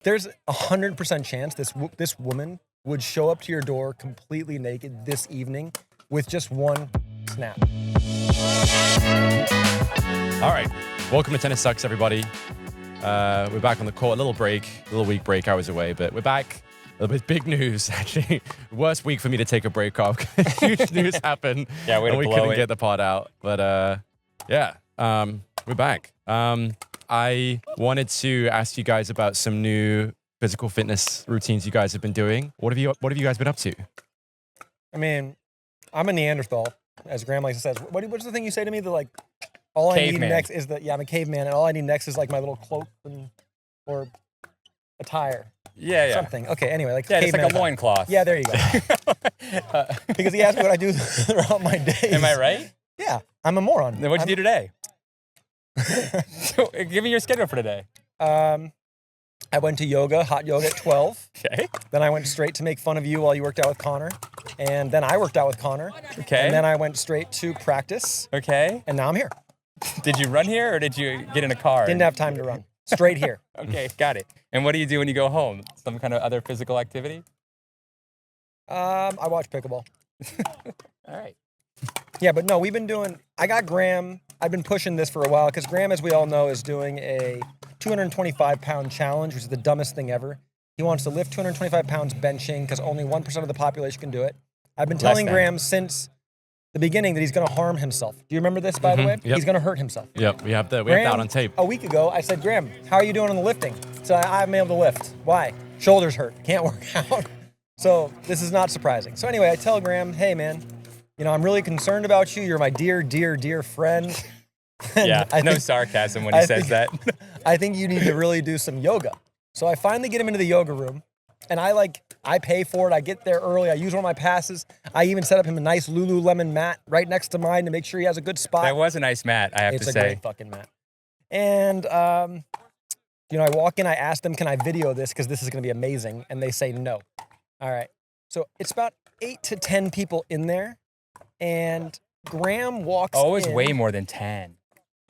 There's 100% chance this woman would show up to your door completely naked this evening with just one snap. All right. Welcome to Tennis Sucks, everybody. We're back on the court. A little week break. I was away, but we're back. With big news, actually. Worst week for me to take a break off. Huge news happened. Yeah, and we couldn't get the pod out. But yeah, we're back. I wanted to ask you guys about some new physical fitness routines you guys have been doing. What have you guys been up to? I mean, I'm a Neanderthal, as Graham likes to say. What's the thing you say to me? That like, all I need next is I'm a caveman, and all I need next is like my little cloak or attire. Yeah. Something. Okay, anyway. It's like a loincloth. Yeah, there you go. Because he asked me what I do throughout my days. Am I right? Yeah, I'm a moron. Then what'd you do today? So, give me your schedule for today. I went to yoga, hot yoga at 12. Okay. Then I went straight to make fun of you while you worked out with Connor. And then I worked out with Connor. Okay. And then I went straight to practice. Okay. And now I'm here. Did you run here or did you get in a car? Didn't have time to run. Straight here. Okay, got it. And what do you do when you go home? Some kind of other physical activity? I watch pickleball. All right. Yeah, but no, we've been doing, I got Graham, I've been pushing this for a while because Graham, as we all know, is doing a 225-pound challenge, which is the dumbest thing ever. He wants to lift 225 pounds benching because only 1% of the population can do it. I've been telling Graham since the beginning that he's going to harm himself. Do you remember this, by the way? Yep. He's going to hurt himself. Yep, we have that on tape. A week ago, I said, Graham, how are you doing on the lifting? So I haven't been able to lift. Why? Shoulders hurt. Can't work out. So this is not surprising. So anyway, I tell Graham, hey, man, you know, I'm really concerned about you. You're my dear, dear, dear friend. Yeah, no sarcasm when he says that. I think you need to really do some yoga. So I finally get him into the yoga room, and I pay for it. I get there early. I use one of my passes. I even set up him a nice Lululemon mat right next to mine to make sure he has a good spot. That was a nice mat, I have to say. It's a great fucking mat. And, you know, I walk in, I ask them, can I video this? Because this is going to be amazing. And they say no. All right. So it's about 8 to 10 people in there. And Graham walks in. Oh, it was way more than 10.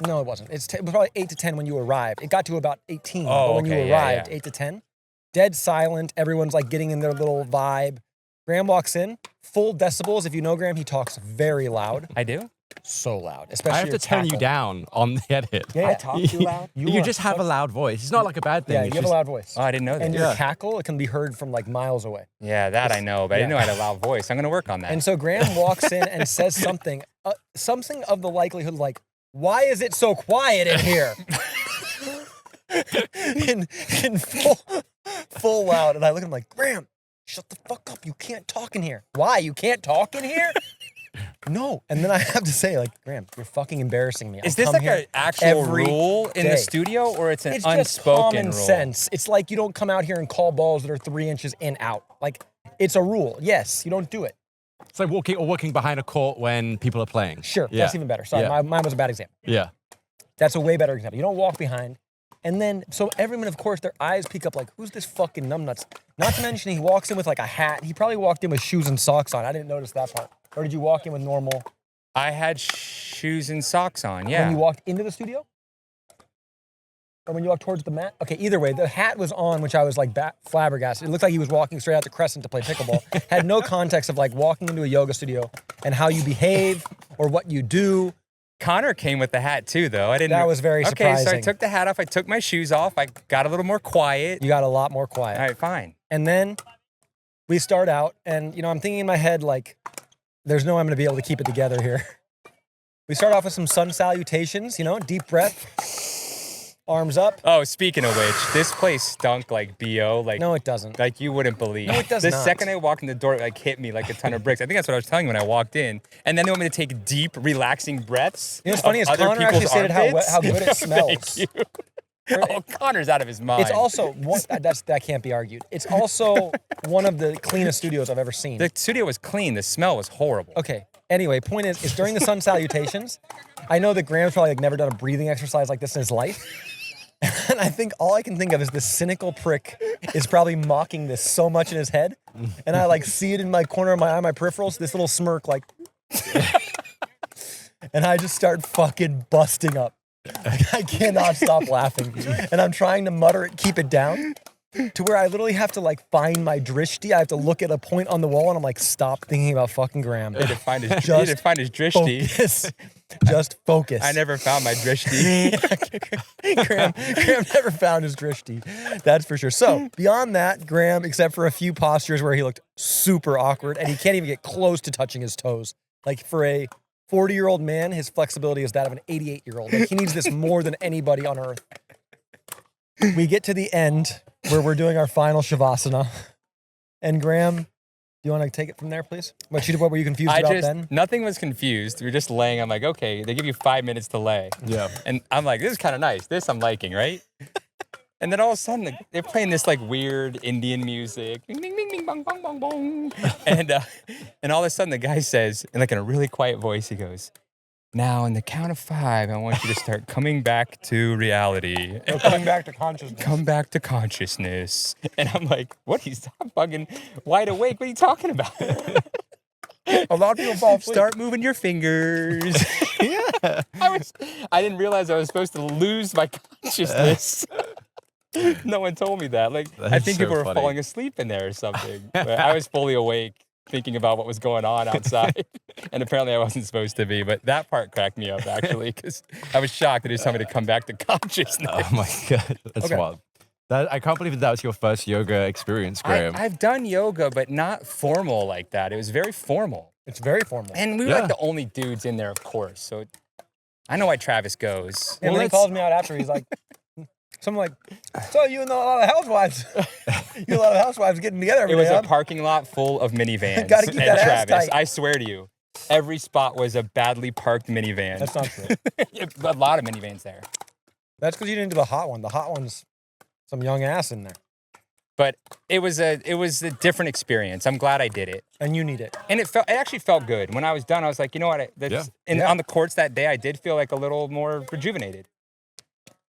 No, it wasn't. It was probably 8 to 10 when you arrived. It got to about 18 but when you arrived, 8 to 10. Dead silent. Everyone's like getting in their little vibe. Graham walks in, full decibels. If you know Graham, he talks very loud. I do? So loud. Especially I have to turn you down on the edit. Yeah. I talk too loud? You just have a loud voice. It's not like a bad thing. Yeah, you have a loud voice. Oh, I didn't know that. And your cackle, it can be heard from like miles away. Yeah, that I know, but I didn't know I had a loud voice. I'm going to work on that. And so Graham walks in and says something of the likelihood like, why is it so quiet in here? in full loud. And I look at him like, Graham, shut the fuck up. You can't talk in here. Why? You can't talk in here? No. And then I have to say, like, Graham, you're fucking embarrassing me. Is this like an actual rule in the studio, or it's an unspoken rule? It's just common sense. It's like you don't come out here and call balls that are 3 inches in out. Like, it's a rule. Yes, you don't do it. It's like walking behind a court when people are playing. Sure, that's even better. Sorry, mine was a bad example. Yeah. That's a way better example. You don't walk behind. And then, so everyone, of course, their eyes peek up like, who's this fucking numbnuts? Not to mention, he walks in with like a hat. He probably walked in with shoes and socks on. I didn't notice that part. Or did you walk in with normal? I had shoes and socks on, yeah. When you walked into the studio? Or when you walked towards the mat? Okay, either way, the hat was on, which I was like flabbergasted. It looked like he was walking straight out to Crescent to play pickleball. Had no context of like walking into a yoga studio and how you behave or what you do. Connor came with the hat too, though. That was very surprising. Okay, so I took the hat off. I took my shoes off. I got a little more quiet. You got a lot more quiet. All right, fine. And then we start out, and you know, I'm thinking in my head like, there's no way I'm going to be able to keep it together here. We start off with some sun salutations, you know, deep breath, arms up. Oh, speaking of which, this place stunk like BO. Like, no, it doesn't. Like you wouldn't believe. No, it does not. not. The second I walked in the door, it like hit me like a ton of bricks. I think that's what I was telling you when I walked in. And then they want me to take deep, relaxing breaths. You know what's funny is Connor actually stated how good it smells. Thank you. Oh, Connor's out of his mind. It's also, that can't be argued. It's also one of the cleanest studios I've ever seen. The studio was clean. The smell was horrible. Okay. Anyway, point is during the sun salutations, I know that Graham's probably like never done a breathing exercise like this in his life. And I think all I can think of is this cynical prick is probably mocking this so much in his head. And I like see it in my corner of my eye, my peripherals, this little smirk like, and I just start fucking busting up. I cannot stop laughing. And I'm trying to mutter it, keep it down. to where I literally have to like find my drishti. I have to look at a point on the wall and I'm like, stop thinking about fucking Graham. He had to find his, Just he had to find his drishti. Focus. Just focus. I never found my drishti. Graham never found his drishti. That's for sure. So beyond that, Graham, except for a few postures where he looked super awkward and he can't even get close to touching his toes. Like for a 40-year-old man, his flexibility is that of an 88-year-old. Like he needs this more than anybody on earth. We get to the end where we're doing our final Shavasana. And Graham, do you want to take it from there, please? What were you confused about then? Nothing was confused. We were just laying. I'm like, okay, they give you 5 minutes to lay. Yeah. And I'm like, this is kind of nice. This I'm liking, right? And then all of a sudden, like, they're playing this like weird Indian music. Ding, ding, ding, ding, bong, bong, bong, bong. And all of a sudden, the guy says, and like in a really quiet voice, he goes, now, on the count of 5, I want you to start coming back to reality. Coming back to consciousness. Come back to consciousness. And I'm like, what? He's fucking wide awake. What are you talking about? A lot of people fall asleep. Start moving your fingers. Yeah. I didn't realize I was supposed to lose my consciousness. No one told me that. Like, I That's think so people were funny. falling asleep in there or something. But I was fully awake, thinking about what was going on outside. And apparently I wasn't supposed to be. But that part cracked me up, actually, because I was shocked that he was telling me to come back to consciousness. Oh my God. That's Okay. wild. I can't believe that was your first yoga experience, Graham. I've done yoga, but not formal like that. It was very formal. It's very formal. And we were Yeah. like the only dudes in there, of course. So I know why Travis goes. And then he calls me out after. He's like, something like, so you and a lot of housewives, getting together every It was day, a huh?" parking lot full of minivans. Gotta keep and that ass Travis, tight. I swear to you, every spot was a badly parked minivan. That's not true. A lot of minivans there. That's because you didn't do the hot one. The hot one's some young ass in there. But it was a different experience. I'm glad I did it. And you need it. And it actually felt good. When I was done, I was like, you know what? On the courts that day, I did feel like a little more rejuvenated.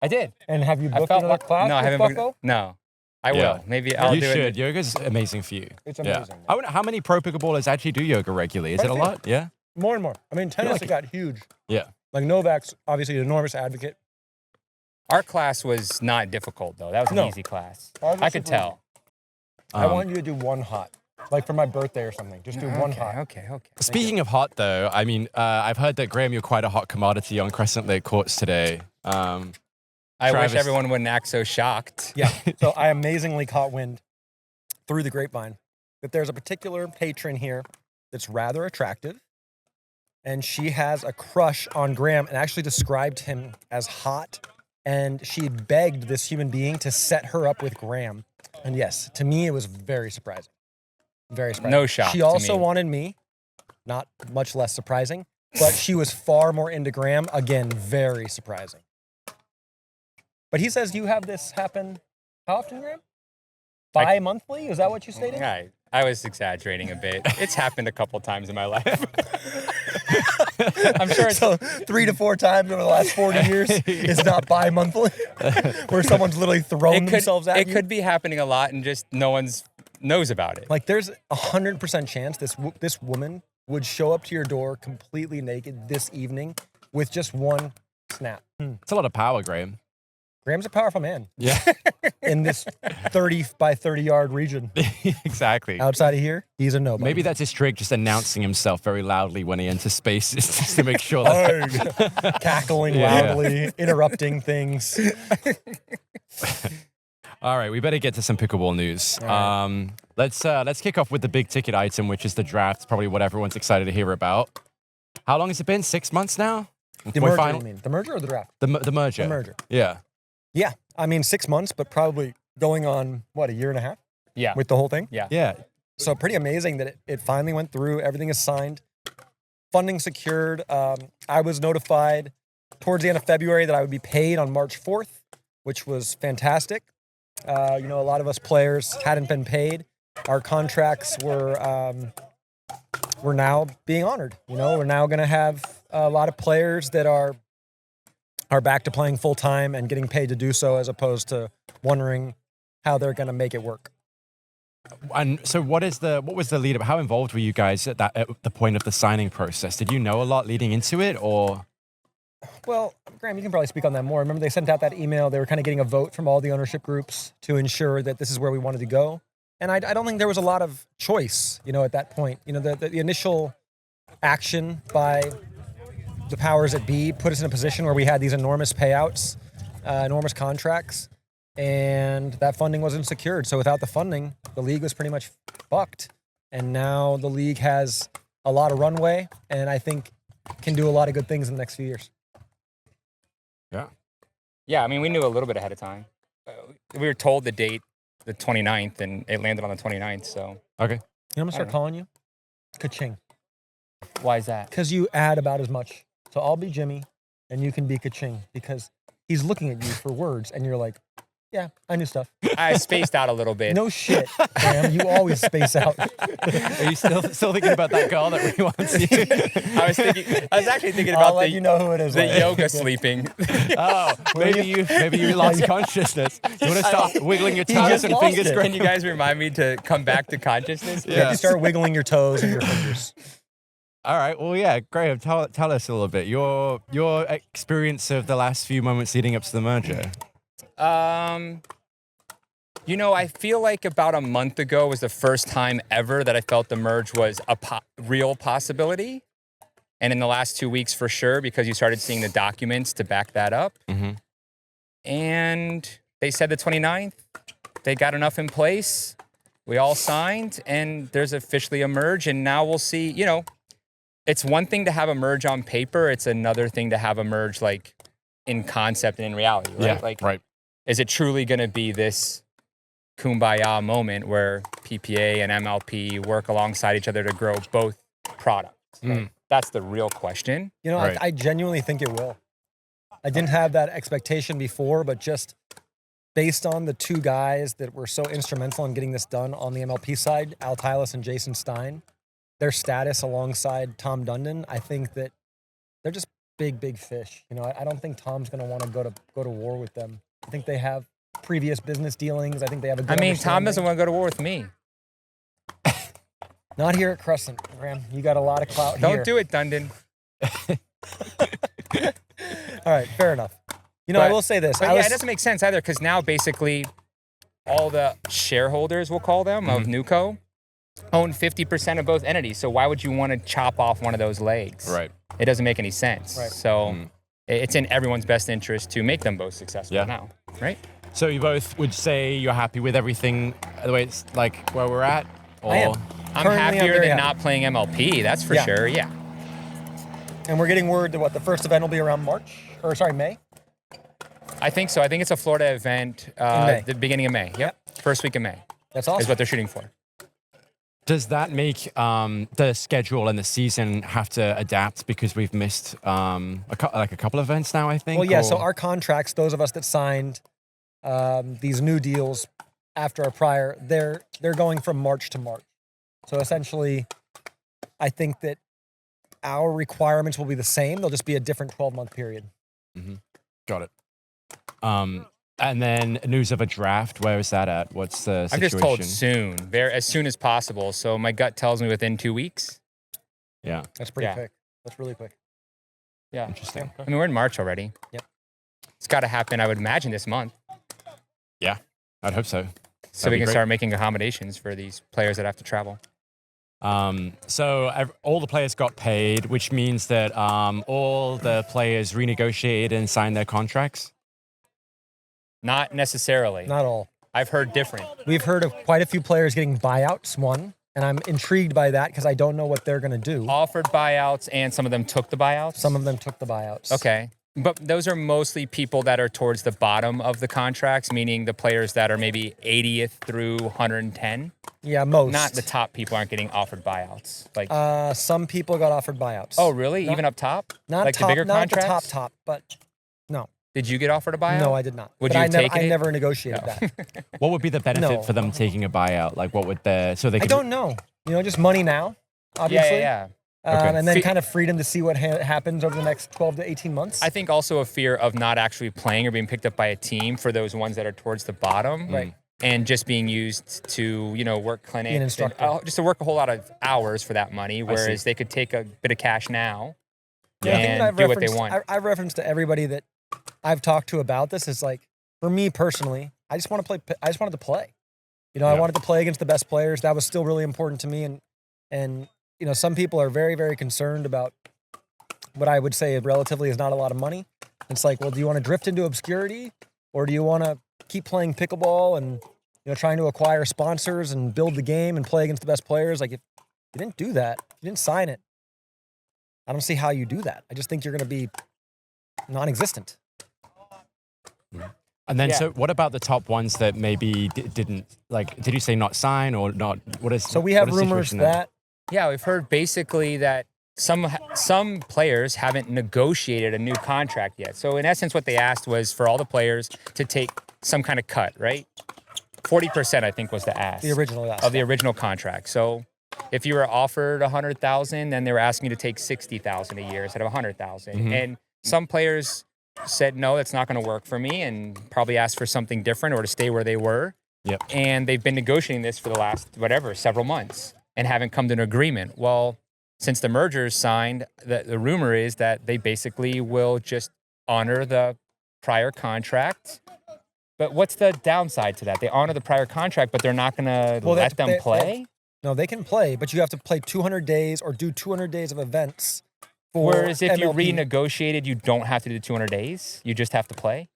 I did. And have you I booked felt another like, class no, I with haven't booked. Bucko? No, I Yeah. will. Maybe I'll you do should. it. Yoga's amazing for you. It's Yeah. amazing. I wonder how many pro pickleballers actually do yoga regularly. Is it a Quite a lot? Yeah. More and more. I mean, tennis like it got huge. Yeah. Like Novak's obviously an enormous advocate. Our class was not difficult though. That was an No. easy class. Ours was I could super tell. I want you to do one hot. Like for my birthday or something. Just do one hot. Okay. Speaking of hot, though, I mean, I've heard that Graham, you're quite a hot commodity on Crescent Lake courts today. I Travis. wish everyone wouldn't act so shocked. Yeah. So I amazingly caught wind through the grapevine that there's a particular patron here that's rather attractive. And she has a crush on Graham and actually described him as hot. And she begged this human being to set her up with Graham. And yes, to me, it was very surprising. Very surprising. No shock She to also me. wanted me, not much less surprising, but she was far more into Graham. Again, very surprising. But he says you have this happen how often, Graham? Bi-monthly? Is that what you stated? I was exaggerating a bit. It's happened a couple times in my life. I'm sure it's So 3 to 4 times over the last 40 years is not bi-monthly, where someone's literally throwing themselves at it you. could be happening a lot and just no one's knows about it. Like there's 100% chance this woman would show up to your door completely naked this evening with just one snap. It's a lot of power, Graham. Graham's a powerful man Yeah. in this 30 by 30 yard region. Exactly. Outside of here, he's a nobody. Maybe that's his trick, just announcing himself very loudly when he enters spaces, just to make sure that. cackling Yeah. loudly, interrupting things. All right, we better get to some pickleball news. All Let's kick off with the big ticket item, which is the draft. It's probably what everyone's excited to hear about. How long has it been? 6 months now? The merger, you mean? The merger or the draft? The merger. The merger. Yeah. Yeah. I mean, 6 months, but probably going on, what, a year and a half Yeah. with the whole thing? Yeah. Yeah. So pretty amazing that it finally went through. Everything is signed. Funding secured. I was notified towards the end of February that I would be paid on March 4th, which was fantastic. A lot of us players hadn't been paid. Our contracts were now being honored. We're now going to have a lot of players that are back to playing full time and getting paid to do so, as opposed to wondering how they're going to make it work. And so what was the lead up? How involved were you guys at the point of the signing process? Did you know a lot leading into it, or? Well, Graham, you can probably speak on that more. Remember, they sent out that email. They were kind of getting a vote from all the ownership groups to ensure that this is where we wanted to go. And I don't think there was a lot of choice, at that point. The initial action by the powers that be put us in a position where we had these enormous payouts, enormous contracts, and that funding wasn't secured. So without the funding, the league was pretty much fucked. And now the league has a lot of runway, and I think can do a lot of good things in the next few years. Yeah. Yeah, I mean, we knew a little bit ahead of time. We were told the date, the 29th, and it landed on the 29th, so. Okay. You know what I'm going to start calling you? Ka-ching. Why is that? Because you add about as much. So I'll be Jimmy, and you can be Ka-ching, because he's looking at you for words, and you're like, yeah, I knew stuff. I spaced out a little bit. No shit, Graham. You always space out. Are you still thinking about that girl that really wants you? I was actually thinking I'll about let you know who it is. the yoga sleeping. Oh, maybe you lost consciousness. You want to start wiggling your toes just and lost fingers? it. Graham? Can you guys remind me to come back to consciousness? You have to start wiggling your toes and your fingers. All right. Well, yeah, Graham, tell us a little bit your experience of the last few moments leading up to the merger. I feel like about a month ago was the first time ever that I felt the merge was a real possibility. And in the last 2 weeks, for sure, because you started seeing the documents to back that up. Mm-hmm. And they said the 29th, they got enough in place. We all signed, and there's officially a merge. And now we'll see, it's one thing to have a merge on paper. It's another thing to have a merge like in concept and in reality, right? Yeah, right. Is it truly going to be this kumbaya moment where PPA and MLP work alongside each other to grow both products? Right? That's the real question. Right. I genuinely think it will. I didn't have that expectation before, but just based on the two guys that were so instrumental in getting this done on the MLP side, Al Tylas and Jason Stein, their status alongside Tom Dundon, I think that they're just big fish. I don't think Tom's going to want to go to war with them. I think they have previous business dealings. I think they have a good Tom doesn't want to go to war with me. Not here at Crescent, Graham. You got a lot of clout here. Don't do it, Dundon. All right, fair enough. I will say this. But it doesn't make sense either, because now basically all the shareholders, we'll call them, of Nuco own 50% of both entities. So why would you want to chop off one of those legs? Right. It doesn't make any sense. Right. So it's in everyone's best interest to make them both successful now, right? So you both would say you're happy with everything the way it's like where we're at? Or? I am. I'm Currently, happier very than happy. not playing MLP, that's for Yeah. sure, yeah. And we're getting word that the first event will be around May? I think so. I think it's a Florida event May. the beginning of May. Yep. First week of May That's is awesome. what they're shooting for. Does that make the schedule and the season have to adapt because we've missed a couple of events now, I think? Well, yeah, so or- our contracts, those of us that signed these new deals after our prior, they're going from March to March. So essentially, I think that our requirements will be the same. They'll just be a different 12-month period. Got it. And then news of a draft, where is that at? What's the I'm situation? just told soon, as soon as possible. So my gut tells me within 2 weeks. Yeah. That's pretty Yeah. quick. That's really quick. Yeah. Interesting. I mean, we're in March already. Yep. It's got to happen, I would imagine, this month. Yeah, I'd hope so. So we be can great. start making accommodations for these players that have to travel. So all the players got paid, which means that all the players renegotiated and signed their contracts. Not necessarily. Not all. I've heard different. We've heard of quite a few players getting buyouts, and I'm intrigued by that because I don't know what they're going to do. Offered buyouts, and some of them took the buyouts? Some of them took the buyouts. Okay. But those are mostly people that are towards the bottom of the contracts, meaning the players that are maybe 80th through 110. Yeah, most. Not the top people aren't getting offered buyouts. Like, some people got offered buyouts. oh, really? Not- Even up top? Not like top, the bigger not contracts? the top, but no. Did you get offered a buyout? No, I did not. Would but you I have taken I it? never negotiated that. What would be the benefit No. for them taking a buyout? Like, what would so they I could? don't know. Just money now, obviously. Yeah. Okay. And then kind of freedom to see what happens over the next 12 to 18 months. I think also a fear of not actually playing or being picked up by a team for those ones that are towards the bottom. Right. And just being used to, work clinics. Be an instructor. Just to work a whole lot of hours for that money, whereas they could take a bit of cash now and do what they want. I've referenced to everybody that I've talked to about this is like, for me personally, I just want to play. I just wanted to play. You know, I wanted to play against the best players. That was still really important to me. And you know, some people are very, very concerned about what I would say relatively is not a lot of money. It's like, well, do you want to drift into obscurity, or do you want to keep playing pickleball and, you know, trying to acquire sponsors and build the game and play against the best players? Like, if you didn't do that, if you didn't sign it, I don't see how you do that. I just think you're going to be non-existent. And then, so what about the top ones that maybe didn't, like, did you say not sign or not? What is So we have what is the rumors situation there? that Yeah, we've heard basically that some players haven't negotiated a new contract yet. So in essence, what they asked was for all the players to take some kind of cut, right? 40%, I think, was the ask. the original ask. Of the original contract. So if you were offered 100,000, then they were asking you to take 60,000 a year instead of 100,000. Mhm. And some players said, no, that's not going to work for me, and probably asked for something different or to stay where they were. Yep. And they've been negotiating this for the last, several months and haven't come to an agreement. Well, since the merger is signed, the rumor is that they basically will just honor the prior contract. But what's the downside to that? They honor the prior contract, but they're not going to let them play? No, they can play, but you have to play 200 days or do 200 days of events. Whereas if you MLP. renegotiated, you don't have to do 200 days. You just have to play.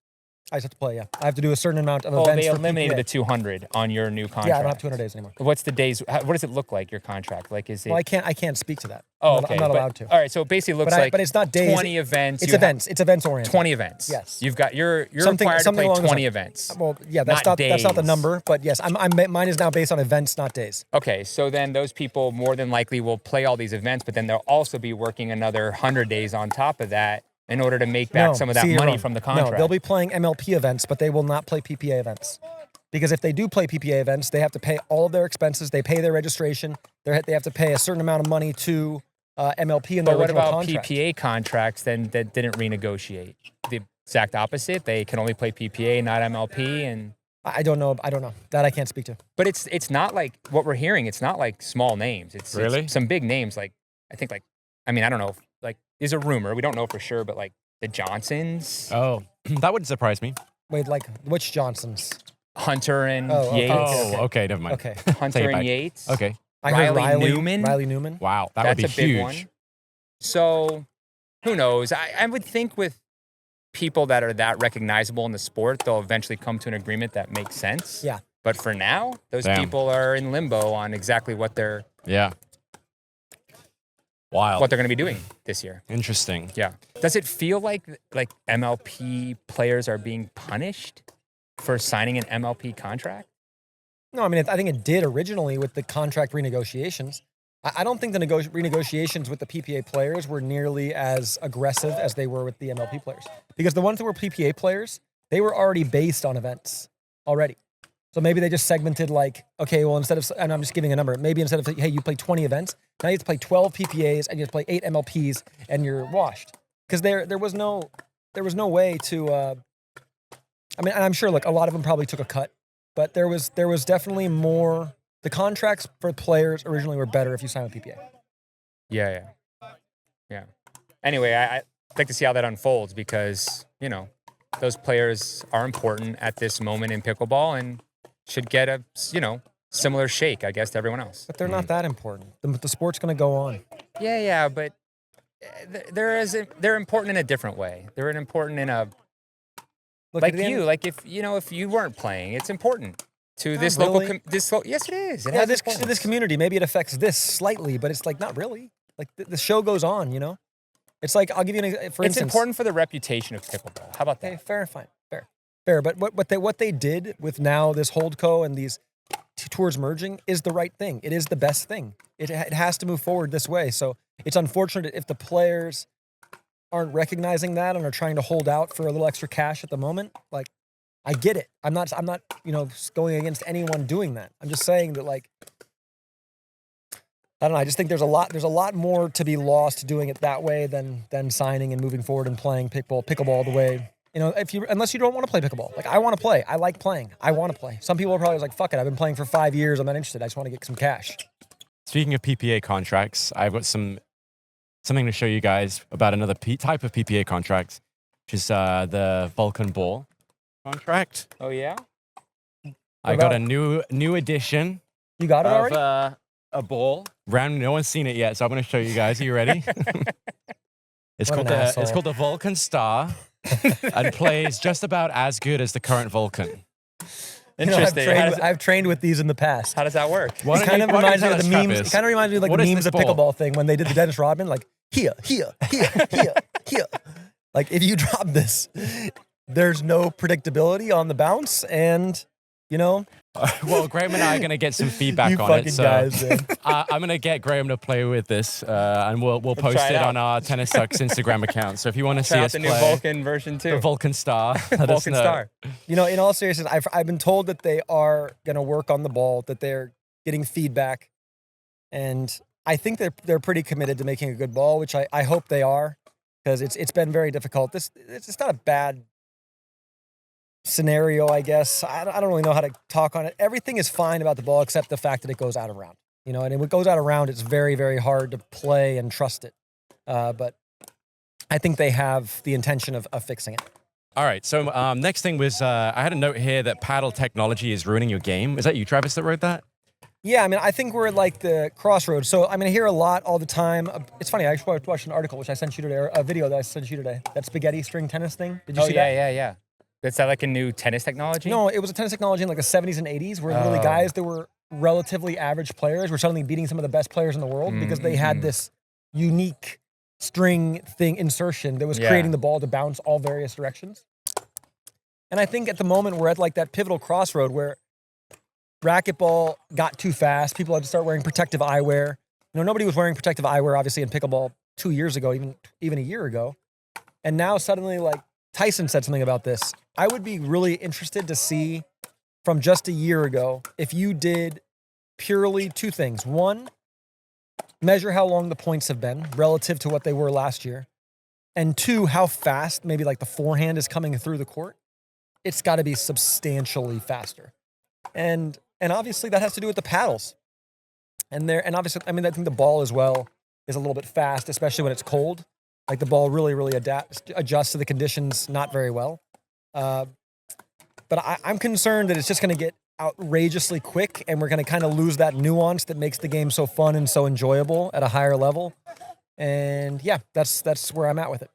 I just have to play, yeah. I have to do a certain amount of Oh, events they for eliminated PPA. the 200 on your new contract. Yeah, I don't have 200 days anymore. What's the days? What does it look like, your contract? Like, is it? Well, I can't speak to that. Oh, I'm okay. not but- allowed to. All right, so it basically looks But it's not days. 20 events. It's you have events. It's events oriented. 20 events. Yes. You've got you're Something required to play along those 20 lines. events. Well, yeah, that's Not not the days. number, but yes, mine is now based on events, not days. Okay, so then those people more than likely will play all these events, but then they'll also be working another 100 days on top of that in order to make back No, some of that see, you're money wrong. from the contract. No, they'll be playing MLP events, but they will not play PPA events. Because if they do play PPA events, they have to pay all of their expenses. They pay their registration. They have to pay a certain amount of money to MLP in their But what original about contract. PPA contracts then that didn't renegotiate? The exact opposite. They can only play PPA, not MLP, and I don't know. That I can't speak to. but it's not like what we're hearing. It's not like small names. It's Really? some big names. Like I think I don't know. Like there's a rumor. We don't know for sure, but like the Johnsons, Oh, that wouldn't surprise me. Wait, like which Johnsons? Hunter and Oh, okay. Yates, Oh, okay, never mind. Okay. Hunter Take it and back. Yates. Okay. I heard Reilly Newman? Reilly Newman. Wow, that That's would a be big huge. one. So who knows? I would think with people that are that recognizable in the sport, they'll eventually come to an agreement that makes sense. Yeah. But for now, those Damn. people are in limbo on exactly what they're Yeah. Wild. going to be doing this year. Interesting. Yeah. Does it feel like MLP players are being punished for signing an MLP contract? No, I mean, I think it did originally with the contract renegotiations. I don't think the renegotiations with the PPA players were nearly as aggressive as they were with the MLP players. Because the ones that were PPA players, they were already based on events already. So maybe they just segmented like, okay, well, instead of, and I'm just giving a number, maybe instead of, hey, you play 20 events, now you have to play 12 PPAs and you have to play 8 MLPs and you're washed. Because there was no way to, I mean, and I'm sure, look, a lot of them probably took a cut, but there was definitely more. The contracts for players originally were better if you signed with PPA. Yeah. Anyway, I'd like to see how that unfolds because, those players are important at this moment in pickleball and should get a, similar shake, I guess, to everyone else. But they're not that important. The sport's going to go on. Yeah, but they're important in a different way. They're important in a, Look, like at the end- you, like if you weren't playing, it's important to Not this really. local, yes, it is. It Yeah, has this importance. community, maybe it affects this slightly, but it's like not really. Like the show goes on, It's like, I'll give you for It's instance. important for the reputation of pickleball. How about Okay, that? fair, fine, fair. But what they did with now this holdco and these tours merging is the right thing. It is the best thing. It has to move forward this way. So it's unfortunate if the players aren't recognizing that and are trying to hold out for a little extra cash at the moment. Like, I get it. I'm not going against anyone doing that. I'm just saying that, like, I don't know. I just think there's a lot more to be lost doing it that way than signing and moving forward and playing pickleball the way, unless you don't want to play pickleball. Like, I want to play. I like playing. I want to play. Some people are probably like, fuck it. I've been playing for 5 years. I'm not interested. I just want to get some cash. Speaking of PPA contracts, I've got some something to show you guys about another type of PPA contract, which is the Vulcan Ball contract. Oh yeah. I got a new edition. You got it of already? a ball. No one's seen it yet, so I'm going to show you guys. Are you ready? It's What called an it's called the Vulcan Star, and plays just about as good as the current Vulcan. You know, Interesting. I've trained with these in the past. How does that work? Why It don't kind you- of why don't you reminds me tell of us, the memes. Travis? It kind of reminds me of like What the is memes this of ball? pickleball thing when they did the Dennis Rodman, like here. Like if you drop this, there's no predictability on the bounce, and you know, Well, Graham and I are going to get some feedback you on fucking it. So guys, man. I'm going to get Graham to play with this, and we'll post try it it out. on our Tennis Sucks Instagram account. So if you want to see Try out us the play new Vulcan version too. the Vulcan Star, let us Vulcan know. Star. You know, in all seriousness, I've been told that they are going to work on the ball, that they're getting feedback, and I think they're pretty committed to making a good ball, which I hope they are, because it's been very difficult. It's not a bad scenario, I guess. I don't really know how to talk on it. Everything is fine about the ball except the fact that it goes out of round. You know, and when it goes out of round, it's very, very hard to play and trust it. But I think they have the intention of fixing it. All right. So next thing was I had a note here that paddle technology is ruining your game. Is that you, Travis, that wrote that? Yeah, I mean, I think we're at like the crossroads. So I mean, I hear a lot all the time. It's funny. I actually watched an article which I sent you today, or a video that I sent you today. That spaghetti string tennis thing. Did you see that? yeah. Is that like a new tennis technology? No, it was a tennis technology in like the 70s and 80s where literally guys that were relatively average players were suddenly beating some of the best players in the world because they had this unique string thing insertion that was creating the ball to bounce all various directions. And I think at the moment we're at like that pivotal crossroad where racquetball got too fast. People had to start wearing protective eyewear. You know, nobody was wearing protective eyewear obviously in pickleball 2 years ago, even a year ago. And now suddenly, like Tyson said something about this. I would be really interested to see from just a year ago if you did purely two things. One, measure how long the points have been relative to what they were last year. And two, how fast maybe like the forehand is coming through the court. It's got to be substantially faster. And obviously that has to do with the paddles. And obviously, I mean, I think the ball as well is a little bit fast, especially when it's cold. Like the ball really adjusts to the conditions not very well. But I'm concerned that it's just going to get outrageously quick, and we're going to kind of lose that nuance that makes the game so fun and so enjoyable at a higher level. And yeah, that's where I'm at with it.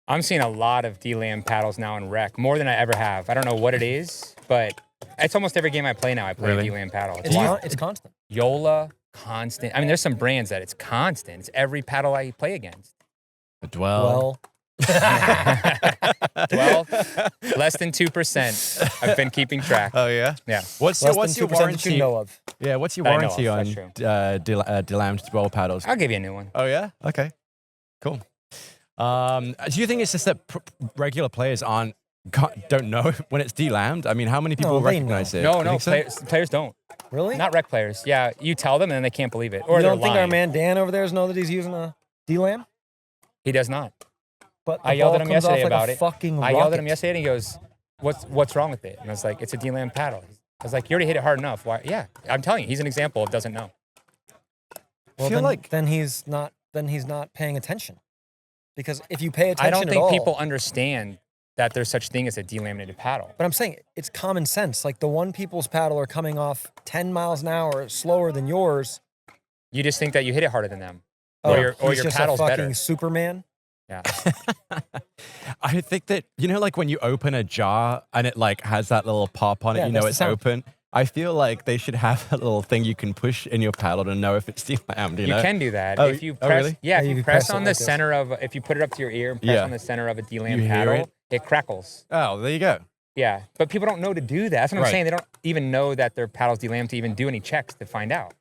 I'm seeing a lot of D-Lam paddles now in rec, more than I ever have. I don't know what it is, but it's almost every game I play now. I play a D-Lam paddle. It's constant. Yola, constant. I mean, there's some brands that it's constant. It's every paddle I play against. Well, 12, less than 2%. I've been keeping track. oh yeah. Yeah. What's Less your than 2% that you warranty? know of. Yeah. What's your That I know warranty of, on that's true. DeLammed ball paddles? I'll give you a new one. Oh yeah. Okay. Cool. Do you think it's just that regular players don't know when it's delammed? I mean, how many people No, they recognize it? No, You no, think so? players don't. Really? Not rec players. Yeah, you tell them and then they can't believe it. Or You they're don't think lying. our man Dan over there knows that he's using a D-Lam? He does not. But the I yelled ball at him comes off yesterday like about a it. fucking I yelled at rocket. him yesterday and he goes, what's wrong with it? And I was like, it's a D-Lam paddle. I was like, you already hit it hard enough. Why? Yeah, I'm telling you, he's an example of doesn't know. Well, feel like- then he's not paying attention. Because if you pay attention I don't at think all, people understand that there's such thing as a delaminated paddle. But I'm saying it's common sense. Like the one people's paddle are coming off 10 miles an hour slower than yours. You just think that you hit it harder than them. Oh, or he's your just paddle's a fucking better. Superman. Yeah. I think that, like when you open a jar and it like has that little pop on it, Yeah, you know that's the it's sound. open. I feel like they should have a little thing you can push in your paddle to know if it's delammed, you You know? can do that. Oh, If you oh, press, really? yeah, if you you can press press it on like the this. center of, if you put it up to your ear and press Yeah. on the center of a You D-Lam hear paddle, it? it crackles. Oh, there you go. Yeah, but people don't know to do that. That's what I'm Right. saying. They don't even know that their paddle's delammed to even do any checks to find out.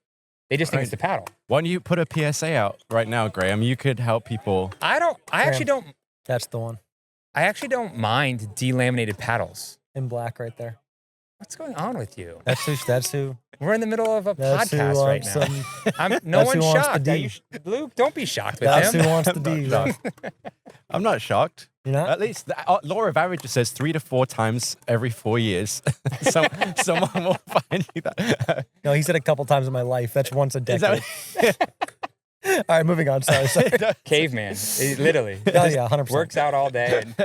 They just think it's the paddle. Why don't you put a PSA out right now, Graham? You could help people. I actually That's the one don't mind delaminated paddles. in black right there. What's going on with you? That's who. We're in the middle of a That's who podcast right wants now. some. No That's who one's wants the shocked. D. Luke, don't be shocked with That's him. who wants the D. shocked. I'm not shocked. You're not? At least the law of averages says 3 to 4 times every 4 years. Someone will find you that. No, he said a couple times in my life. That's once a Is decade. that All right, moving on. Sorry. Caveman. He literally. Oh, yeah, 100%. Works out all day. And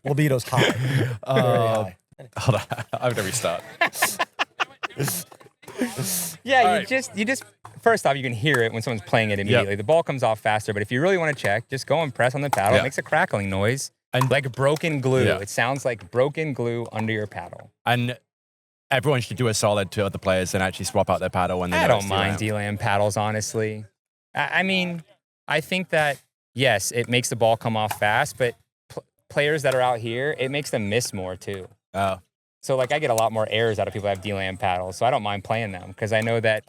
Libido's high. Very high. Hold on. I'm gonna restart. yeah, All you just first off, you can hear it when someone's playing it immediately. Yep. The ball comes off faster, but if you really want to check, just go and press on the paddle. Yeah. It makes a crackling noise. And Like broken glue. Yeah. It sounds like broken glue under your paddle. And everyone should do a solid to other players and actually swap out their paddle when they I know it's don't mind DLAM. DLAM paddles, honestly. I mean, I think that, yes, it makes the ball come off fast, but players that are out here, it makes them miss more too. Oh. So, like, I get a lot more errors out of people that have DLAM paddles, so I don't mind playing them because I know that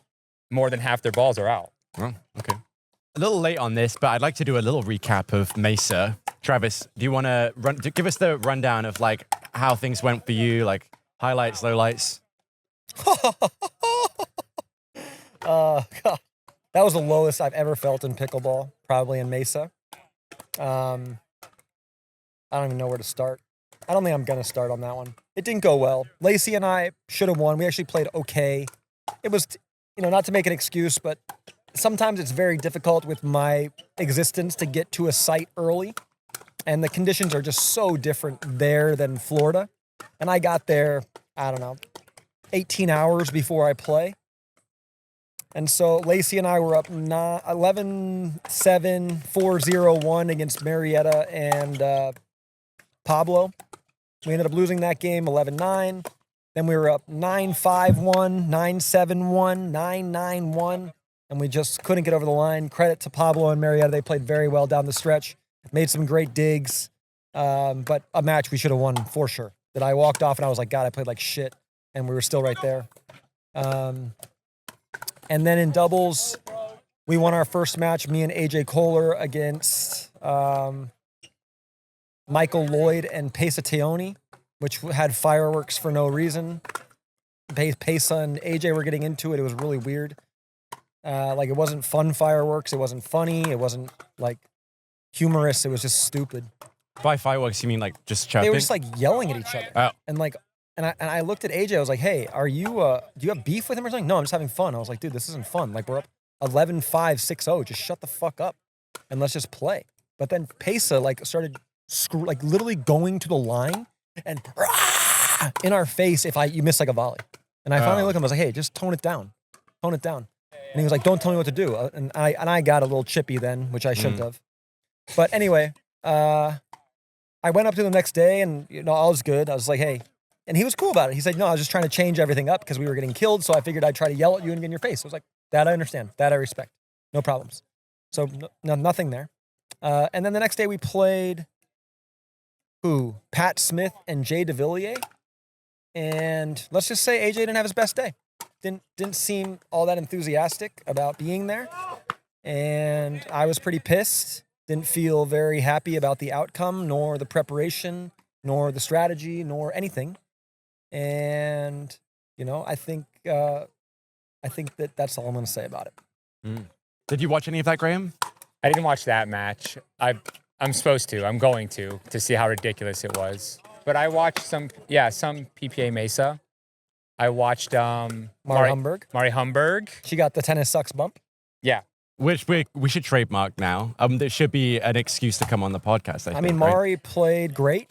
more than half their balls are out. Oh, okay. A little late on this, but I'd like to do a little recap of Mesa. Travis, do you want to give us the rundown of like how things went for you, like highlights, lowlights? God. That was the lowest I've ever felt in pickleball, probably in Mesa. I don't even know where to start. I don't think I'm going to start on that one. It didn't go well. Lacey and I should have won. We actually played okay. It was, not to make an excuse, but sometimes it's very difficult with my existence to get to a site early. And the conditions are just so different there than Florida. And I got there, 18 hours before I play. And so Lacey and I were up 11-7, 4-0-1 against Marietta and Pablo. We ended up losing that game 11-9. Then we were up 9-5-1, 9-7-1, 9-9-1. And we just couldn't get over the line. Credit to Pablo and Marietta. They played very well down the stretch. Made some great digs. But a match we should have won for sure. That I walked off and I was like, God, I played like shit. And we were still right there. And then in doubles, we won our first match, me and AJ Kohler against Michael Lloyd and Pesa Teoni, which had fireworks for no reason. Pesa and AJ were getting into it. It was really weird. It wasn't fun fireworks. It wasn't funny. It wasn't like humorous. It was just stupid. By fireworks, you mean like just chirping? They were just like yelling at each other. Oh. And I looked at AJ. I was like, "Hey, are you? Do you have beef with him or something?" No, I'm just having fun. I was like, "Dude, this isn't fun. Like we're up 11-5, 6-0. Just shut the fuck up and let's just play." But then Pesa started literally going to the line and in our face if you miss like a volley. And I finally looked at him. I was like, "Hey, just tone it down, tone it down." And he was like, "Don't tell me what to do." And I got a little chippy then, which I shouldn't have. But anyway, I went up to him the next day and all was good. I was like, "Hey." And he was cool about it. He said, "No, I was just trying to change everything up because we were getting killed. So I figured I'd try to yell at you and get in your face." I was like, "That I understand. That I respect. No problems." So nothing there. And then the next day we played Pat Smith and Jay DeVilliers. And let's just say AJ didn't have his best day. Didn't seem all that enthusiastic about being there. And I was pretty pissed. Didn't feel very happy about the outcome, nor the preparation, nor the strategy, nor anything. And, I think that's all I'm going to say about it. Did you watch any of that, Graham? I didn't watch that match. I'm supposed to. I'm going to see how ridiculous it was. But I watched some PPA Mesa. I watched Mari Humberg. Mari Humberg. She got the tennis sucks bump. Yeah. Which we should trademark now. There should be an excuse to come on the podcast. I think, Mari played great.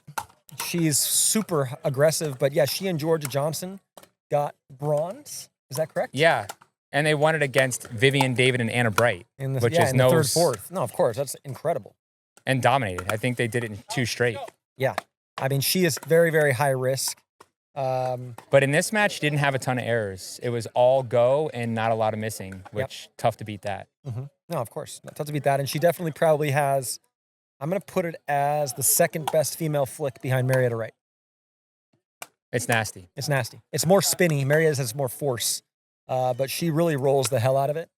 She's super aggressive, but yeah, she and Georgia Johnson got bronze. Is that correct? Yeah. And they won it against Vivian David and Anna Bright, in the third, fourth. No, of course. That's incredible. And dominated. I think they did it in 2 straight. Yeah. She is very, very high risk. But in this match, she didn't have a ton of errors. It was all go and not a lot of missing, which tough to beat that. Mm-hmm. No, of course. Tough to beat that. And she definitely probably has, I'm going to put it as the second best female flick behind Marietta Wright. It's nasty. It's nasty. It's more spinny. Marietta has more force. But she really rolls the hell out of it.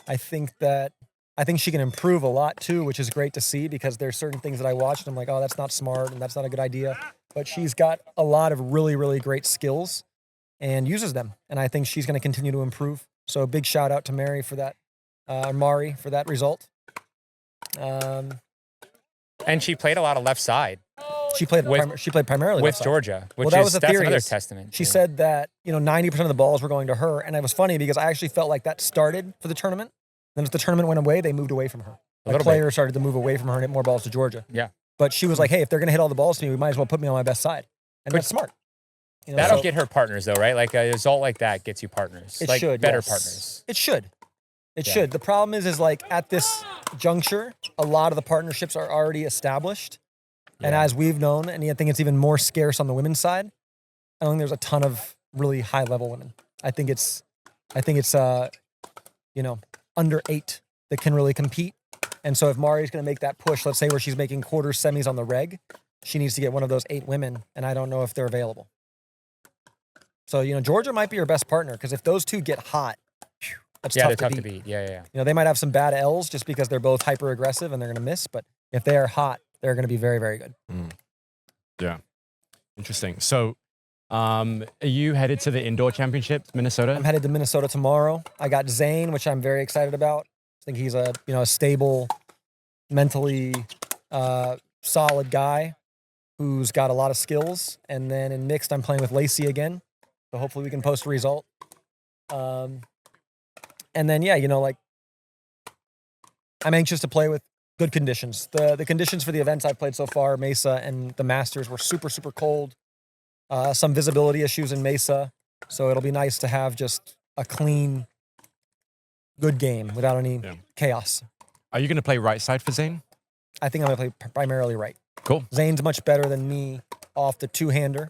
I think she can improve a lot too, which is great to see because there's certain things that I watched and I'm like, oh, that's not smart and that's not a good idea. But she's got a lot of really, really great skills and uses them. And I think she's going to continue to improve. So a big shout out to Mari for that result. And she played a lot of left side. She played primarily with left side. Georgia, which that was the that's theory. Another testament. She said that 90% of the balls were going to her, and it was funny because I actually felt like that started for the tournament. Then as the tournament went away, they moved away from her. A Like little players started to move away from her and hit more balls to Georgia. Yeah. But she was like, hey, if they're going to hit all the balls to me, we might as well put me on my best side. And that's smart. You know, That'll so- get her partners, though, right? Like a result like that gets you partners. It like should, better yes. partners. It should. It Yeah. should. The problem is like at this juncture, a lot of the partnerships are already established. And Yeah. as we've known, and I think it's even more scarce on the women's side, I don't think there's a ton of really high level women. I think it's under 8 that can really compete. And so if Mari's going to make that push, let's say where she's making quarters, semis on the reg, she needs to get one of those 8 women, and I don't know if they're available. So, Georgia might be her best partner, because if those two get hot, that's They're tough to beat. Yeah. They might have some bad L's just because they're both hyper aggressive and they're going to miss, but if they are hot, they're going to be very, very good. Yeah. Interesting. So, are you headed to the indoor championships, Minnesota? I'm headed to Minnesota tomorrow. I got Zane, which I'm very excited about. I think he's a stable, mentally solid guy who's got a lot of skills. And then in mixed, I'm playing with Lacey again. So hopefully we can post a result. And then, I'm anxious to play with good conditions. The conditions for the events I've played so far, Mesa and the Masters, were super, super cold. Some visibility issues in Mesa. So it'll be nice to have just a clean, good game without any chaos. Are you going to play right side for Zane? I think I'm going to play primarily right. Cool. Zane's much better than me off the two-hander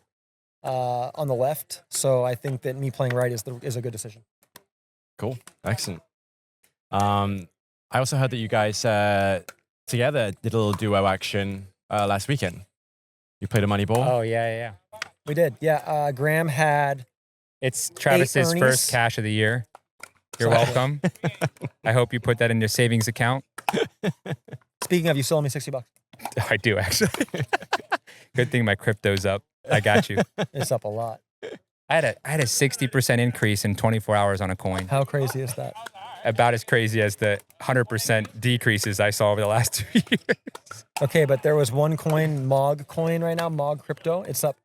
on the left. So I think that me playing right is a good decision. Cool. Excellent. I also heard that you guys together did a little duo action last weekend. You played a money ball? Oh, yeah. We did. Yeah. Graham had... It's Travis's Ernie's. first cash of the year. You're Sorry. welcome. I hope you put that in your savings account. Speaking of, you still owe me $60. I do, actually. Good thing my crypto's up. I got you. It's up a lot. I had a 60% increase in 24 hours on a coin. How crazy is that? About as crazy as the 100% decreases I saw over the last 2 years. Okay, but there was one coin, Mog coin right now, Mog crypto. It's up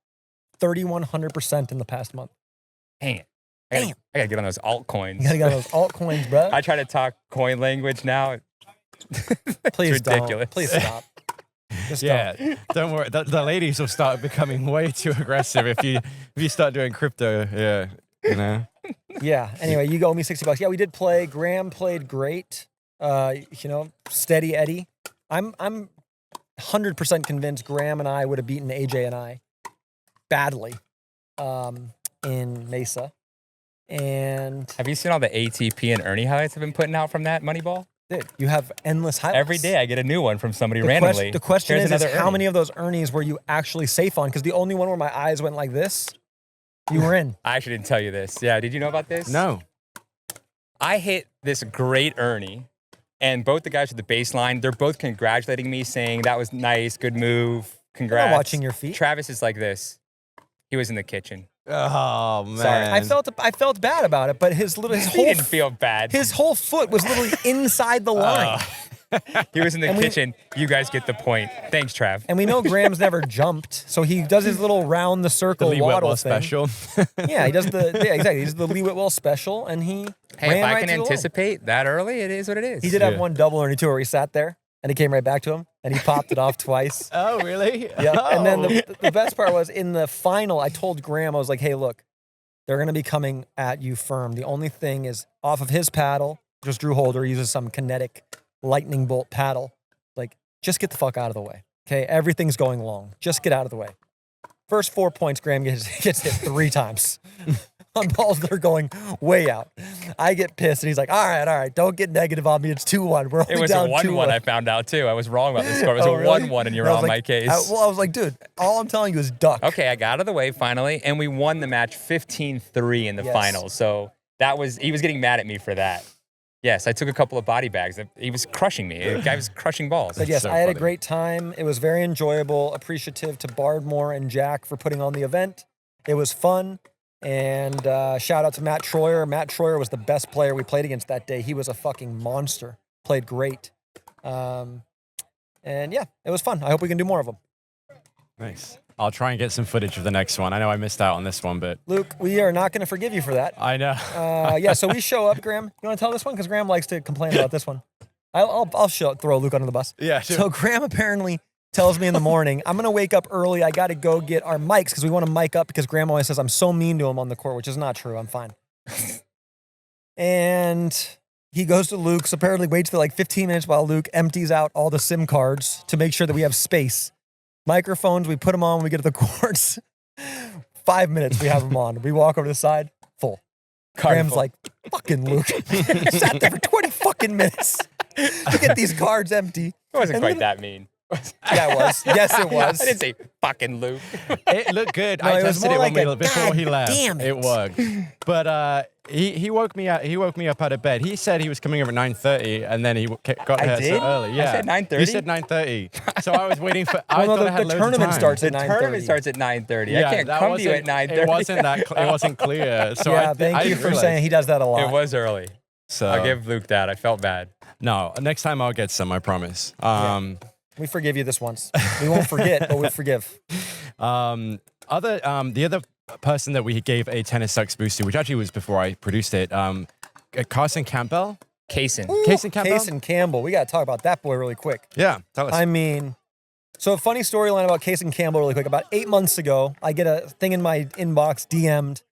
3,100% in the past month. Dang it. Damn. I gotta get on those altcoins. You gotta get those altcoins, bro. I try to talk coin language now. Please It's ridiculous. don't. Please stop. Just Yeah, don't. don't worry. The ladies will start becoming way too aggressive if you start doing crypto. Yeah, Yeah. Anyway, you owe me $60. Yeah, we did play. Graham played great. Steady Eddie. I'm 100% convinced Graham and I would have beaten AJ and I badly in Mesa. And Have you seen all the ATP and Ernie highlights I've been putting out from that Moneyball? dude, you have endless highlights. Every day I get a new one from somebody The randomly. the question Here's is another how Ernie. many of those Ernies were you actually safe on? Because the only one where my eyes went like this, you were in. I actually didn't tell you this. Yeah, did you know about this? no. I hit this great Ernie, and both the guys at the baseline, they're both congratulating me, saying that was nice, good move, congrats. I'm not watching your feet. Travis is like this. He was in the kitchen. Oh man. Sorry, I felt bad about it, but his He whole didn't feel bad. his whole foot was literally inside the line. He was in the And we- kitchen. You guys get the point. Thanks, Trav. And we know Graham's never jumped, so he does his little round the the circle Lee waddle Whitwell thing. special. Yeah, he does exactly. He does the Lee Whitwell special, and he Hey, ran if I right can to the line. anticipate that early, it is what it is. He did have Yeah. one double Ernie too, where he sat there and he came right back to him and he popped it off twice. Oh really? Yeah. And then Oh. the best part was in the final, I told Graham, I was like, hey, look, they're going to be coming at you firm. The only thing is off of his paddle, just Drew Holder uses some kinetic lightning bolt paddle. Like, just get the fuck out of the way. Okay. Everything's going long. Just get out of the way. First 4 points, Graham gets hit 3 times on balls that are going way out. I get pissed and he's like, all right. Don't get negative on me. It's 2-1. We're only It was a down 1-1, 2-1. I found out too. I was wrong about the score. It was Oh, a really? 1-1 and you're I was on like- my case. I was like, dude, all I'm telling you is duck. Okay, I got out of the way finally, and we won the match 15-3 in the Yes. finals. So he was getting mad at me for that. Yes, I took a couple of body bags. He was crushing me. The guy was crushing balls. But yes, so I had a funny. great time. It was very enjoyable. Appreciative to Bardmore and Jack for putting on the event. It was fun. And shout out to Matt Troyer. Matt Troyer was the best player we played against that day. He was a fucking monster. Played great. And yeah, it was fun. I hope we can do more of them. Nice. I'll try and get some footage of the next one. I know I missed out on this one, but Luke, we are not going to forgive you for that. I know. Yeah, so we show up, Graham. You want to tell this one? Because Graham likes to complain about this one. I'll throw Luke under the bus. Yeah, sure. So Graham apparently tells me in the morning, I'm going to wake up early. I got to go get our mics because we want to mic up because Graham always says I'm so mean to him on the court, which is not true. I'm fine. And he goes to Luke's, apparently waits for like 15 minutes while Luke empties out all the SIM cards to make sure that we have space. Microphones, we put them on when we get to the courts. 5 minutes, we have them on. We walk over to the side, full. Graham's like, fucking Luke. Sat there for 20 fucking minutes to get these cards empty. It wasn't quite that mean. Yeah, it was. Yes, it was. I didn't say fucking Luke. It looked good. No, I it was tested more it like when before he left. damn it. It worked. But he woke me up. He woke me up out of bed. He said he was coming over at 9:30, and then he got here so early. Yeah, I said 9:30. You said 9:30. So I was waiting for. I Well, thought I had the loads of tournament time. starts The at 9:30. tournament starts at 9:30. Yeah, I can't that come to you at wasn't- 9:30. It wasn't that. It wasn't clear. So Yeah, I thank you didn't for realize. saying he does that a lot. It was early. So I'll give Luke that. I felt bad. no. Next time I'll get some. I promise. We forgive you this once. We won't forget, but we forgive. The other person that we gave a Tennis Sucks boost to, which actually was before I produced it, Cason Campbell. Cason. Cason Campbell? Cason Campbell. We got to talk about that boy really quick. Yeah, tell us. I mean, so a funny storyline about Cason Campbell really quick. About 8 months ago, I get a thing in my inbox, DM'd,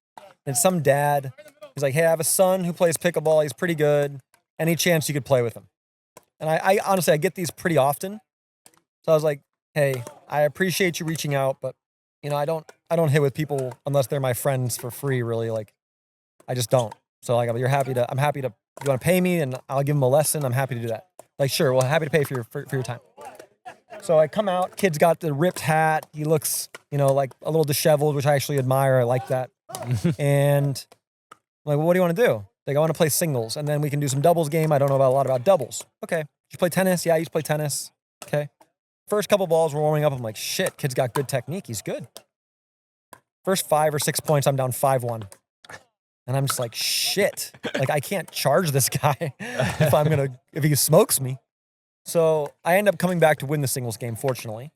and some dad. He's like, hey, I have a son who plays pickleball. He's pretty good. Any chance you could play with him? And I honestly, I get these pretty often. So I was like, hey, I appreciate you reaching out, but you know, I don't hit with people unless they're my friends for free, really. Like, I just don't. So like, I'm happy to, you want to pay me and I'll give him a lesson. I'm happy to do that. Like, sure, well, happy to pay for your time. So I come out, kid's got the ripped hat. He looks, you know, like a little disheveled, which I actually admire. I like that. And I'm like, well, what do you want to do? Like, I want to play singles and then we can do some doubles game. I don't know a lot about doubles. Okay. You play tennis? Yeah, I used to play tennis. Okay. First couple balls we're warming up. I'm like, shit, kid's got good technique. He's good. First 5 or 6 points, I'm down 5-1. And I'm just like, shit. Like, I can't charge this guy if he smokes me. So I end up coming back to win the singles game, fortunately.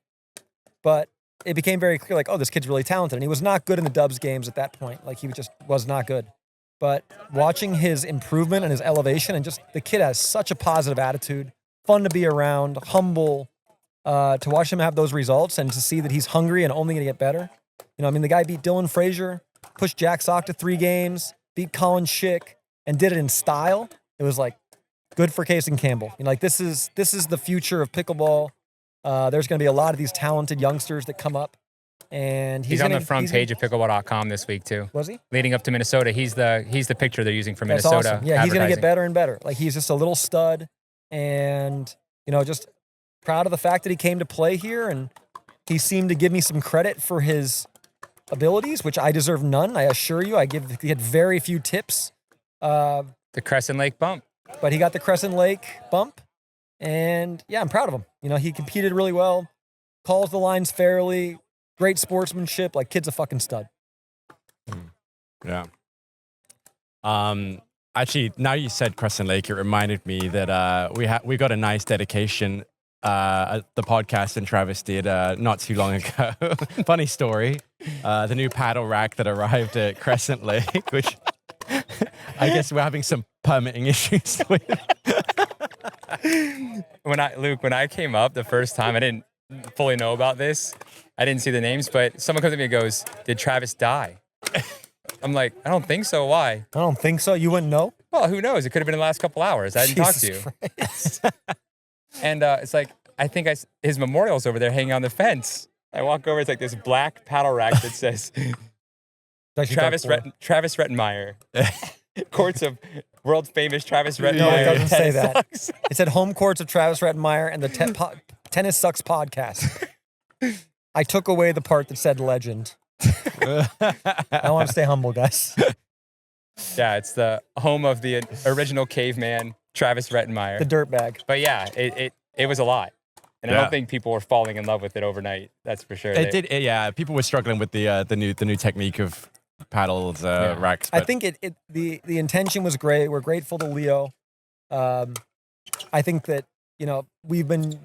But it became very clear, like, oh, this kid's really talented. And he was not good in the dubs games at that point. Like, he just was not good. But watching his improvement and his elevation, and just the kid has such a positive attitude, fun to be around, humble, to watch him have those results and to see that he's hungry and only going to get better. You know, I mean, the guy beat Dylan Frazier, pushed Jack Sock to 3 games, beat Colin Schick, and did it in style. It was like, good for Cason Campbell. You know, like this is the future of pickleball. There's going to be a lot of these talented youngsters that come up, and He's on the front page of pickleball.com this week too. Was he? Leading up to Minnesota, he's the picture they're using for That's Minnesota. awesome. Yeah, he's going to get advertising. better and better. Like, he's just a little stud, and you know, just proud of the fact that he came to play here, and he seemed to give me some credit for his abilities, which I deserve none. I assure you, he had very few tips. The Crescent Lake bump. But he got the Crescent Lake bump, and yeah, I'm proud of him. You know, he competed really well, calls the lines fairly, great sportsmanship. Like, kid's a fucking stud. Yeah. Actually, now you said Crescent Lake, it reminded me that we got a nice dedication at the podcast and Travis did not too long ago. Funny story. The new paddle rack that arrived at Crescent Lake, which I guess we're having some permitting issues with. When I came up the first time, I didn't fully know about this. I didn't see the names, but someone comes to me and goes, "Did Travis die?" I'm like, I don't think so. Why? I don't think so. You wouldn't know? Well, who knows? It could have been in the last couple hours. I didn't talk to you. Jesus Christ. And it's like, I think his memorial's over there hanging on the fence. I walk over, it's like this black paddle rack that says Travis Rettenmeyer. Courts of world famous Travis Rettenmeyer. No, it doesn't say Tennis that. Sucks. It said home courts of Travis Rettenmeyer and the Tennis Sucks podcast. I took away the part that said legend. I want to stay humble, guys. Yeah, it's the home of the original caveman, Travis Rettenmeyer. The dirtbag. But yeah, it was a lot. And I Yeah. don't think people were falling in love with it overnight. That's for sure. It did, yeah. People were struggling with the new technique of paddles racks. I but- think the intention was great. We're grateful to Leo. I think that, you know, we've been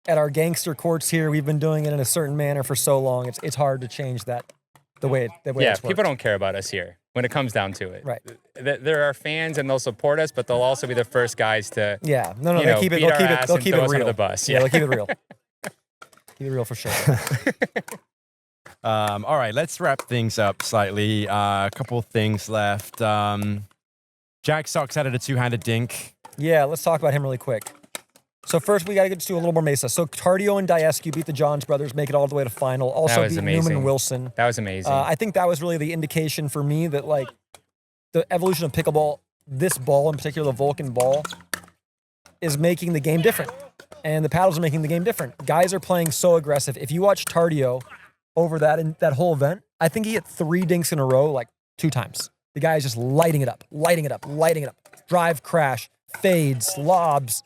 at our gangster courts here, we've been doing it in a certain manner for so long. It's hard to change that the way Yeah, it's people worked. don't care about us here when it comes down to it. Right. There are fans and they'll support us, but they'll also be the first guys to Yeah. No, you they know, keep it. beat They'll our keep it. ass They'll and keep throw it us under real. the bus. Yeah, they'll keep it real. Keep it real for sure. All right, let's wrap things up slightly. A couple things left. Jack Sox added a two-handed dink. Yeah, let's talk about him really quick. So first, we got to get to a little more Mesa. So Tardio and Diescu beat the Johns brothers, make it all the way to final. Also was beat amazing. Newman and Wilson. That was amazing. I think that was really the indication for me that like the evolution of pickleball, this ball in particular, the Vulcan Ball, is making the game different. And the paddles are making the game different. Guys are playing so aggressive. If you watch Tardio over that whole event, I think he hit 3 dinks in a row like 2 times. The guy is just lighting it up. Drive, crash, fades, lobs,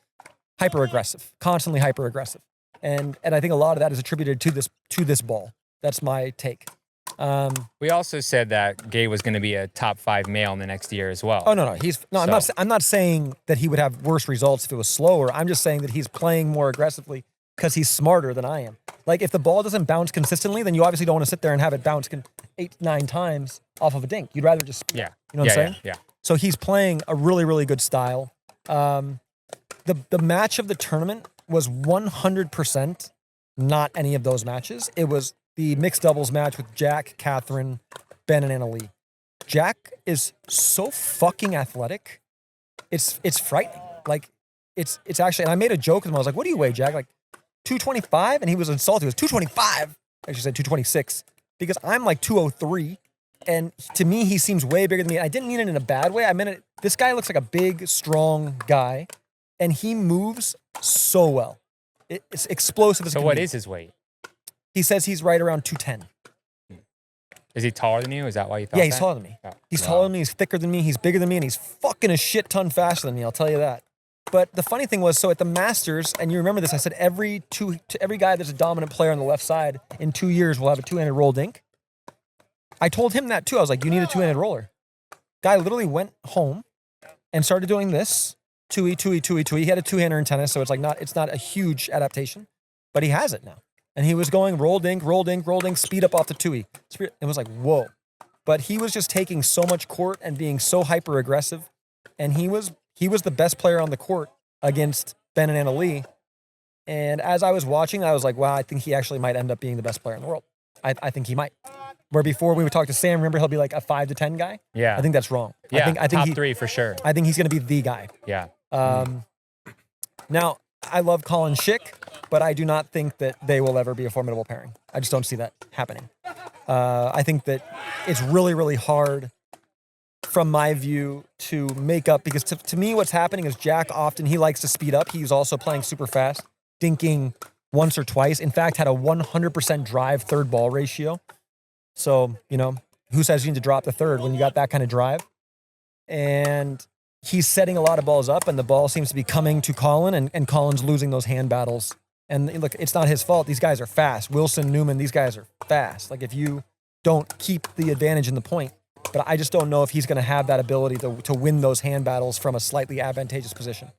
hyper aggressive, constantly hyper aggressive. And I think a lot of that is attributed to this ball. That's my take. We also said that Gay was going to be a top 5 male in the next year as well. Oh no, I'm not saying that he would have worse results if it was slower. I'm just saying that he's playing more aggressively because he's smarter than I am. Like if the ball doesn't bounce consistently, then you obviously don't want to sit there and have it bounce 8-9 times off of a dink. You'd rather just Yeah. You know what I'm saying? Yeah. So he's playing a really, really good style. The match of the tournament was 100% not any of those matches. It was the mixed doubles match with Jack, Catherine, Ben, and Anna Lee. Jack is so fucking athletic. It's frightening. Like it's actually, and I made a joke with him. I was like, "What do you weigh, Jack?" Like 225, and he was insulted. He was 225. I actually said 226 because I'm like 203. And to me, he seems way bigger than me. I didn't mean it in a bad way. I meant it. This guy looks like a big, strong guy, and he moves so well. It's explosive as So can what be. is his weight? He says he's right around 210. Is he taller than you? Is that why you thought Yeah, he's that? taller than me. Oh, He's wow. taller than me. He's thicker than me. He's bigger than me, and he's fucking a shit ton faster than me. I'll tell you that. But the funny thing was, so at the Masters, and you remember this, I said every guy that's a dominant player on the left side in 2 years will have a 2-handed roll dink. I told him that too. I was like, you need a 2-handed roller. Guy literally went home and started doing this. Tui. He had a 2-hander in tennis, so it's not a huge adaptation, but he has it now. And he was going roll dink, speed up off the Tui. It was like, whoa. But he was just taking so much court and being so hyper aggressive. And he was the best player on the court against Ben and Anna Lee. And as I was watching, I was like, wow, I think he actually might end up being the best player in the world. I think he might. Where before we would talk to Sam, remember he'll be like a 5 to 10 guy? Yeah. I think that's wrong. Yeah. I think top 3 for sure. I think he's going to be the guy. Yeah. Now, I love Colin Schick, but I do not think that they will ever be a formidable pairing. I just don't see that happening. I think that it's really, really hard from my view to make up because to me what's happening is Jack often, he likes to speed up. He's also playing super fast, dinking once or twice. In fact, had a 100% drive third ball ratio. So, who says you need to drop the third when you got that kind of drive? And he's setting a lot of balls up, and the ball seems to be coming to Colin, and Colin's losing those hand battles. And look, it's not his fault. These guys are fast. Wilson, Newman, these guys are fast. Like, if you don't keep the advantage in the point. But I just don't know if he's going to have that ability to win those hand battles from a slightly advantageous position.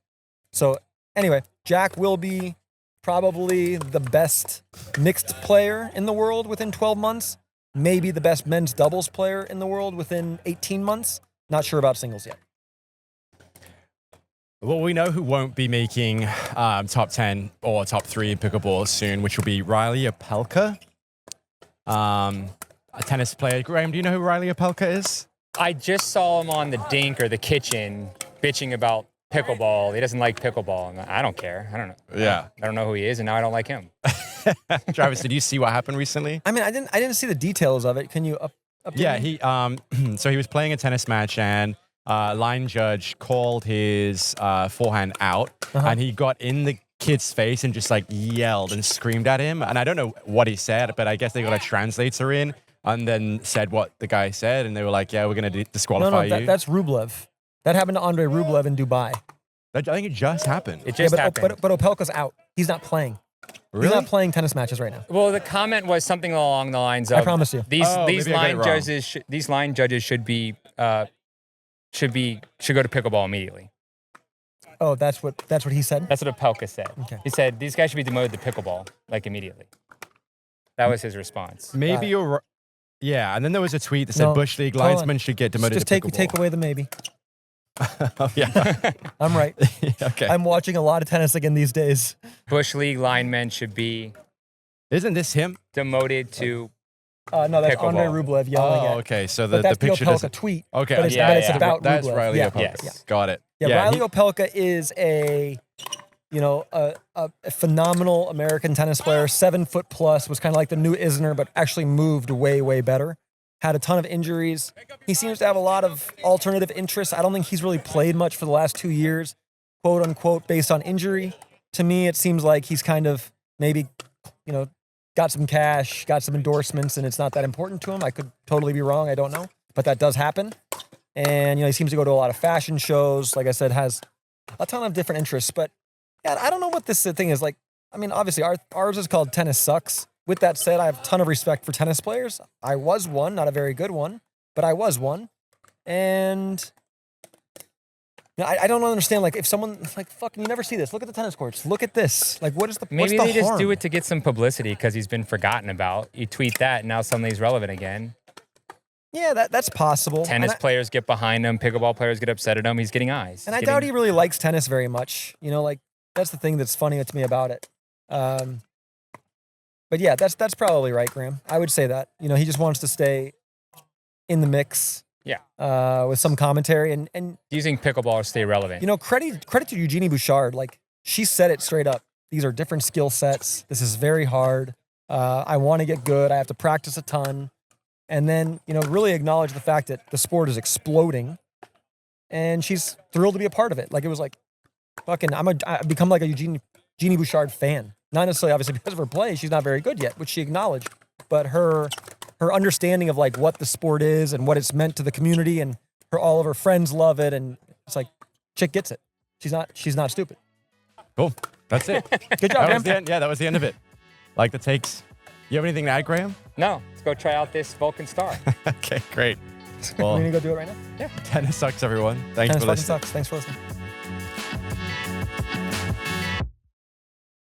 So, anyway, Jack will be probably the best mixed player in the world within 12 months. Maybe the best men's doubles player in the world within 18 months. Not sure about singles yet. Well, we know who won't be making top 10 or top 3 in pickleball soon, which will be Reilly Opelka, a tennis player. Graham, do you know who Reilly Opelka is? I just saw him on the Dink or the kitchen bitching about pickleball. He doesn't like pickleball. And I don't care. I don't know. Yeah. I don't know who he is, and now I don't like him. Travis, did you see what happened recently? I mean, I didn't see the details of it. Can you update Yeah, me? So he was playing a tennis match and line judge called his forehand out, and he got in the kid's face and just like yelled and screamed at him. And I don't know what he said, but I guess they got a translator in and then said what the guy said, and they were like, "Yeah, we're gonna disqualify you." That's Rublev. That happened to Andrei Rublev in Dubai. I think it just happened. It just happened. But Opelka's out. He's not playing. Really? He's not playing tennis matches right now. Well, the comment was something along the lines of, I promise you. these Oh, maybe I got it wrong. these line judges should go to pickleball immediately. Oh, that's what he said. That's what Opelka said. Okay. He said these guys should be demoted to pickleball like immediately. That was his response. Maybe you're right. Yeah, and then there was a tweet that said No, Bush League hold on. linesmen should get demoted Just to take pickleball. away the maybe. Oh, yeah. I'm right. Okay. I'm watching a lot of tennis again these days. Bush League linemen should be Isn't this him? demoted to. No, that's Pickleball. Andre Rublev yelling Oh, at. okay. So But the that's picture the Opelka doesn't. tweet. Okay, But it's, yeah, but it's yeah. about that's Rublev. Reilly Yeah. Opelka. Yes. Got it. Yeah, Yeah, Reilly Opelka is a phenomenal American tennis player, 7 foot plus, was kind of like the new Isner, but actually moved way, way better. Had a ton of injuries. He seems to have a lot of alternative interests. I don't think he's really played much for the last 2 years, quote unquote, based on injury. To me, it seems like he's kind of maybe, got some cash, got some endorsements, and it's not that important to him. I could totally be wrong. I don't know. But that does happen. And, he seems to go to a lot of fashion shows. Like I said, has a ton of different interests. But, yeah, I don't know what this thing is. Like, I mean, obviously, ours is called Tennis Sucks. With that said, I have a ton of respect for tennis players. I was one, not a very good one, but I was one. And I don't understand, like, if someone, like, fucking, you never see this. Look at the tennis courts. Look at this. Like, what's Maybe the they just harm? do it to get some publicity because he's been forgotten about. You tweet that, and now suddenly he's relevant again. Yeah, that's possible. Tennis players get behind him. Pickleball players get upset at him. He's getting eyes. And I doubt he really likes tennis very much. Like, that's the thing that's funny to me about it. But yeah, that's probably right, Graham. I would say that. He just wants to stay in the mix. Yeah. With some commentary and Using pickleball to stay relevant. Credit to Eugenie Bouchard. Like, she said it straight up. These are different skill sets. This is very hard. I want to get good. I have to practice a ton. And then, really acknowledge the fact that the sport is exploding. And she's thrilled to be a part of it. Like, it was like, fucking, I've become like a Eugenie Bouchard fan. Not necessarily, obviously, because of her play. She's not very good yet, which she acknowledged. But her understanding of, like, what the sport is and what it's meant to the community, and all of her friends love it. And it's like, chick gets it. She's not stupid. Cool. That's it. Good job, That was Graham. the end. Yeah, that was the end of it. Like the takes. You have anything to add, Graham? No, let's go try out this Vulcan Star. Okay, great. We're Well, going to go do it right now? tennis sucks, everyone. Thanks Tennis for fucking listening. sucks. Thanks for listening.